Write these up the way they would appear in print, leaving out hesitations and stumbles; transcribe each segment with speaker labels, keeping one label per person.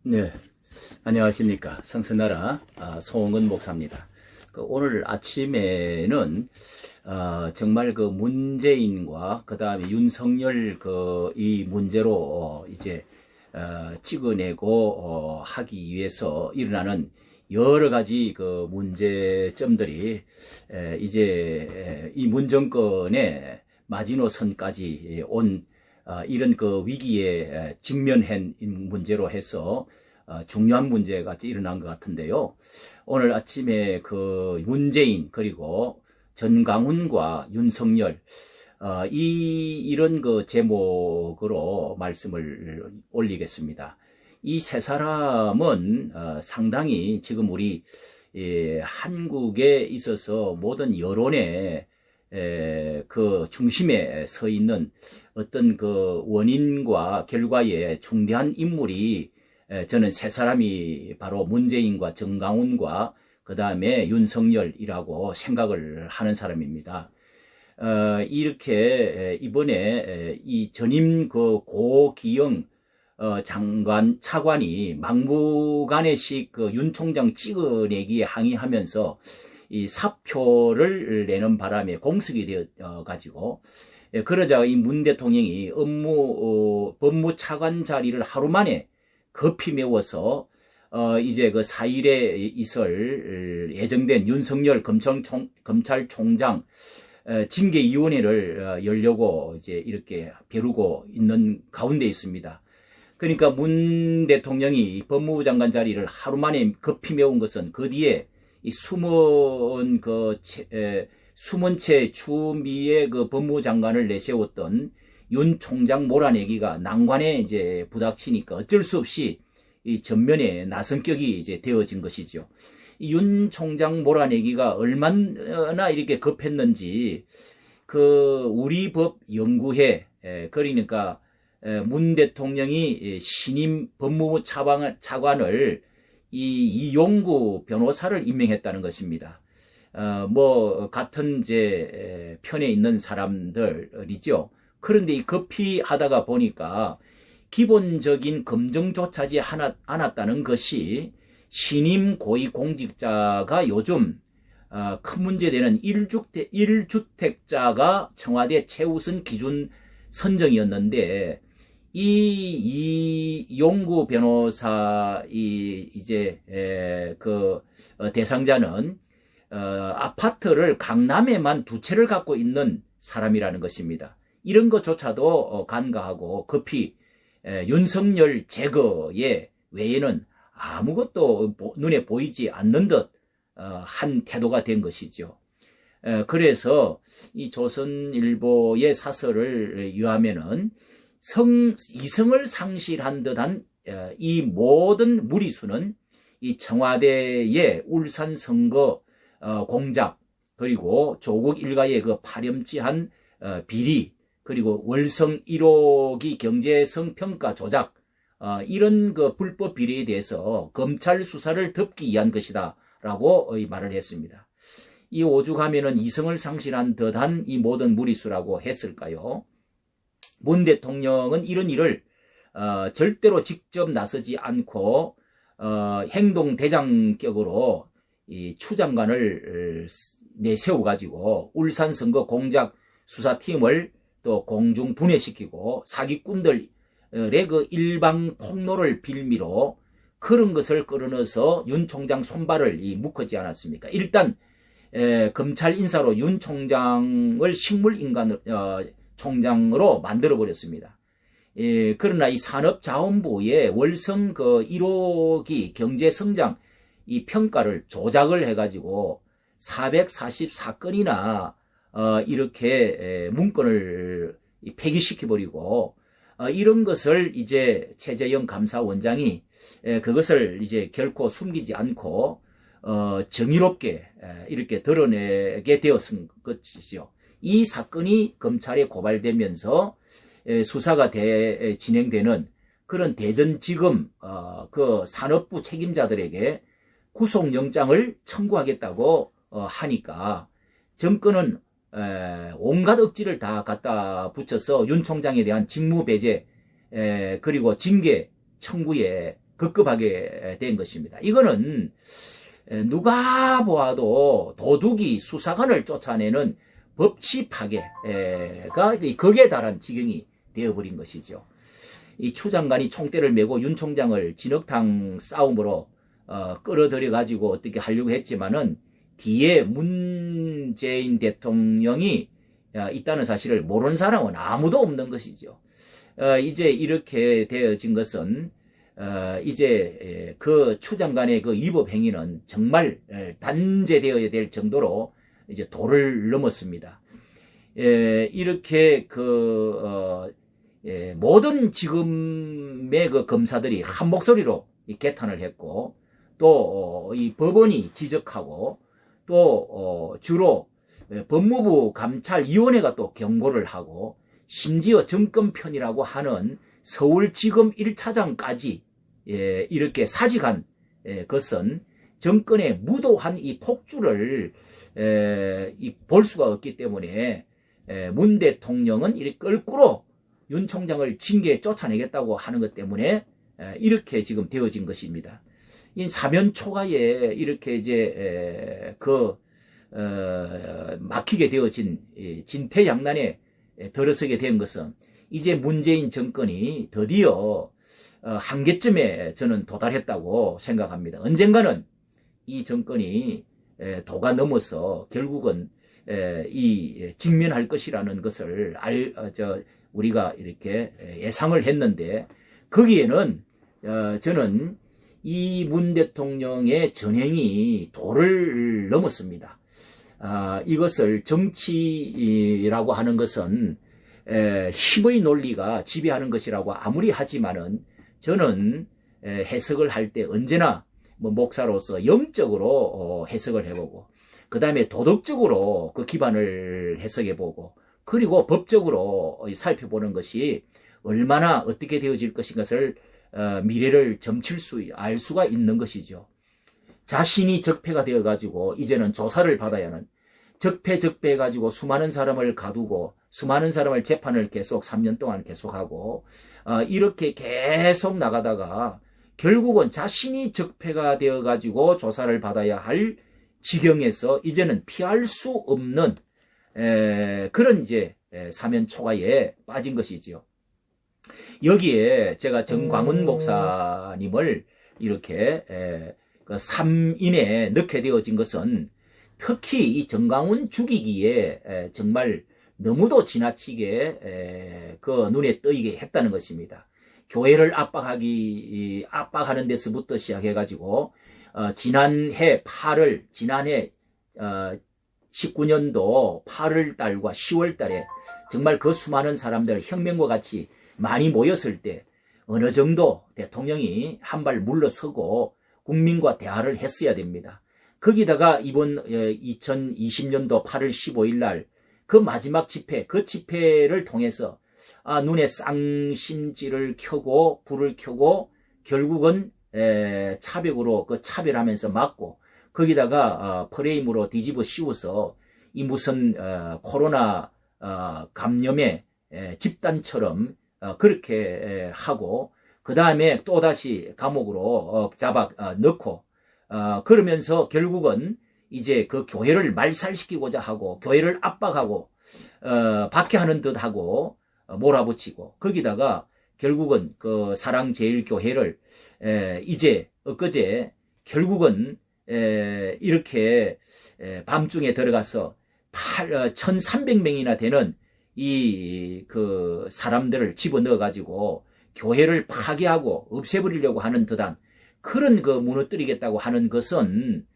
Speaker 1: 네, 안녕하십니까. 성서나라 송은 목사입니다. 오늘 아침에는 정말 그 문재인과 그 다음에 윤석열 이 문제로 이제 찍어내고 하기 위해서 일어나는 여러 가지 그 문제점들이 이제 이 문정권의 마지노선까지 온 이런 그 위기에 직면한 문제로 해서 중요한 문제가 일어난 것 같은데요. 오늘 아침에 그 문재인 그리고 전광훈과 윤석열 이런 그 제목으로 말씀을 올리겠습니다. 이 세 사람은 상당히 지금 우리 한국에 있어서 모든 여론의 그 중심에 서 있는 어떤 그 원인과 결과에 중대한 인물이 저는 세 사람이 바로 문재인과 정강훈과 그 다음에 윤석열이라고 생각을 하는 사람입니다. 이렇게 이번에 이 전임 그 고기영 차관이 막무가내식 그 윤 총장 찍어내기에 항의하면서 이 사표를 내는 바람에 공석이 되어 가지고 그러자 이 문 대통령이 법무차관 자리를 하루 만에 급히 메워서 이제 그 4일에 있을 예정된 윤석열 검찰총장 징계위원회를 열려고 이제 이렇게 벼르고 있는 가운데 있습니다. 그러니까 문 대통령이 법무부 장관 자리를 하루 만에 급히 메운 것은 그 뒤에 이 숨은 채 추미애 그 법무부 장관을 내세웠던 윤 총장 몰아내기가 난관에 이제 부닥치니까 어쩔 수 없이 이 전면에 나선격이 이제 되어진 것이죠. 이 윤 총장 몰아내기가 얼마나 이렇게 급했는지 그 우리 법 연구회 그러니까 문 대통령이 신임 법무부 차관을 이용구 변호사를 임명했다는 것입니다. 같은 편에 있는 사람들이죠. 그런데 이 급히 하다가 보니까 기본적인 검증조차 하지 않았다는 것이 신임 고위공직자가 요즘 큰 문제되는 1주택자가 청와대 최우선 기준 선정이었는데 이용구 변호사 대상자는 아파트를 강남에만 2채를 갖고 있는 사람이라는 것입니다. 이런 것조차도 간과하고 급히 윤석열 제거에 외에는 아무것도 눈에 보이지 않는 듯 한 태도가 된 것이죠. 그래서 이 조선일보의 사설을 유하면은 이성을 상실한 듯한 이 모든 무리수는 이 청와대의 울산 선거 공작 그리고 조국 일가의 그 파렴치한 비리 그리고 월성 1호기 경제성 평가 조작 이런 그 불법 비리에 대해서 검찰 수사를 덮기 위한 것이다라고 말을 했습니다. 이 오죽하면은 이성을 상실한 듯한 이 모든 무리수라고 했을까요? 문 대통령은 이런 일을 절대로 직접 나서지 않고 행동대장격으로 이 추장관을 내세워 가지고 울산 선거 공작 수사팀을 또 공중 분해시키고 사기꾼들의 그 일방 폭로를 빌미로 그런 것을 끌어넣어서 윤 총장 손발을 묶었지 않았습니까? 일단 검찰 인사로 윤 총장을 식물인간 총장으로 만들어 버렸습니다. 그러나 이 산업자원부의 월성 그 1호기 경제성장 이 평가를 조작을 해가지고 444건이나 이렇게 문건을 폐기시켜버리고 이런 것을 이제 최재형 감사원장이 그것을 이제 결코 숨기지 않고 정의롭게 이렇게 드러내게 되었은 것이죠. 이 사건이 검찰에 고발되면서 수사가 진행되는 그런 대전지검 그 산업부 책임자들에게 구속영장을 청구하겠다고 하니까 정권은 온갖 억지를 다 갖다 붙여서 윤 총장에 대한 직무배제 그리고 징계 청구에 급급하게 된 것입니다. 이거는 누가 보아도 도둑이 수사관을 쫓아내는 법치 파괴가 극에 달한 지경이 되어버린 것이죠. 이 추 장관이 총대를 메고 윤 총장을 진흙탕 싸움으로 끌어들여 가지고 어떻게 하려고 했지만은 뒤에 문재인 대통령이 있다는 사실을 모르는 사람은 아무도 없는 것이죠. 이제 이렇게 되어진 것은 이제 그 추 장관의 그 위법 행위는 정말 단죄되어야 될 정도로 이제 도를 넘었습니다. 이렇게 모든 지금의 그 검사들이 한 목소리로 개탄을 했고, 또 이 법원이 지적하고, 또 주로 법무부 감찰위원회가 또 경고를 하고, 심지어 정권편이라고 하는 서울지검 1차장까지 이렇게 사직한 것은 정권의 무도한 이 폭주를 볼 수가 없기 때문에 문 대통령은 이렇게 거꾸로 윤 총장을 징계에 쫓아내겠다고 하는 것 때문에 이렇게 지금 되어진 것입니다. 이 사면 초과에 이렇게 이제 막히게 되어진 진퇴양난에 들어서게 된 것은 이제 문재인 정권이 드디어 한계점에 저는 도달했다고 생각합니다. 언젠가는 이 정권이 도가 넘어서 결국은 직면할 것이라는 것을 우리가 이렇게 예상을 했는데, 거기에는 저는 이 문 대통령의 전행이 도를 넘었습니다. 이것을 정치라고 하는 것은 힘의 논리가 지배하는 것이라고 아무리 하지만은 저는 해석을 할 때 언제나 목사로서 영적으로 해석을 해보고, 그 다음에 도덕적으로 그 기반을 해석해보고, 그리고 법적으로 살펴보는 것이 얼마나 어떻게 되어질 것인 것을 미래를 알 수가 있는 것이죠. 자신이 적폐가 되어가지고 이제는 조사를 받아야 하는, 적폐해가지고 수많은 사람을 가두고 수많은 사람을 재판을 계속 3년 동안 계속하고 이렇게 계속 나가다가 결국은 자신이 적폐가 되어가지고 조사를 받아야 할 지경에서 이제는 피할 수 없는 그런 이제 사면 초과에 빠진 것이지요. 여기에 제가 정광훈 목사님을 이렇게 3인에 넣게 되어진 것은 특히 이 정광훈 죽이기에 정말 너무도 지나치게 그 눈에 띄게 했다는 것입니다. 교회를 압박하는 데서부터 시작해가지고 지난해 19년도 8월 달과 10월 달에 정말 그 수많은 사람들 혁명과 같이 많이 모였을 때 어느 정도 대통령이 한 발 물러서고 국민과 대화를 했어야 됩니다. 거기다가 이번 2020년도 8월 15일 날 그 마지막 집회, 그 집회를 통해서 눈에 쌍심지를 켜고 불을 켜고 결국은 차벽으로 그 차별하면서 막고, 거기다가 프레임으로 뒤집어 씌워서 이 무슨 코로나 감염의 집단처럼 그렇게 하고, 그 다음에 또다시 감옥으로 넣고 그러면서 결국은 이제 그 교회를 말살시키고자 하고 교회를 압박하고 박해하는 듯 하고 몰아붙이고, 거기다가 결국은 그 사랑제일교회를 이제 엊그제 결국은 이렇게 밤중에 들어가서 1,300명이나 되는 그 사람들을 집어넣어 가지고 교회를 파괴하고 없애버리려고 하는 듯한 그런 그 무너뜨리겠다고 하는 것은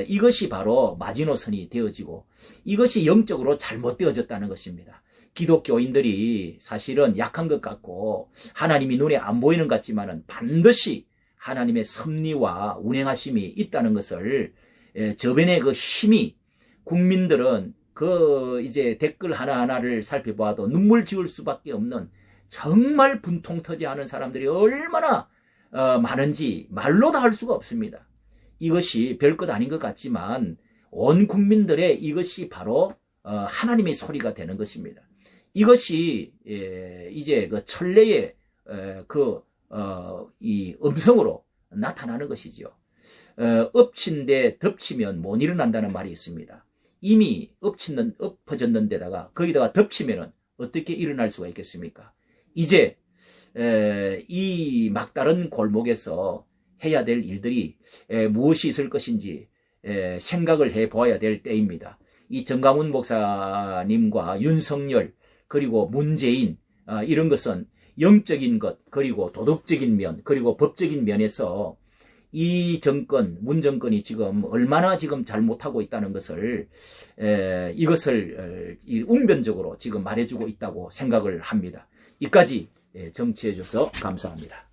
Speaker 1: 이것이 바로 마지노선이 되어지고 이것이 영적으로 잘못되어졌다는 것입니다. 기독교인들이 사실은 약한 것 같고 하나님이 눈에 안 보이는 것 같지만은 반드시 하나님의 섭리와 운행하심이 있다는 것을 저변의 그 힘이, 국민들은 그 이제 댓글 하나하나를 살펴봐도 눈물 지을 수밖에 없는 정말 분통터지하는 사람들이 얼마나 많은지 말로 다 할 수가 없습니다. 이것이 별것 아닌 것 같지만 온 국민들의 이것이 바로 하나님의 소리가 되는 것입니다. 이것이 이제 그 천례의 그 이 음성으로 나타나는 것이죠. 엎친 데 덮치면 못 일어난다는 말이 있습니다. 이미 엎어졌는 데다가 거기다가 덮치면은 어떻게 일어날 수가 있겠습니까? 이제 이 막다른 골목에서 해야 될 일들이 무엇이 있을 것인지 생각을 해 보아야 될 때입니다. 이 정강훈 목사님과 윤석열 그리고 문재인 이런 것은 영적인 것 그리고 도덕적인 면 그리고 법적인 면에서 이 정권 문 정권이 지금 얼마나 지금 잘못하고 있다는 것을 이것을 웅변적으로 지금 말해주고 있다고 생각을 합니다. 이까지 정치해 줘서 감사합니다.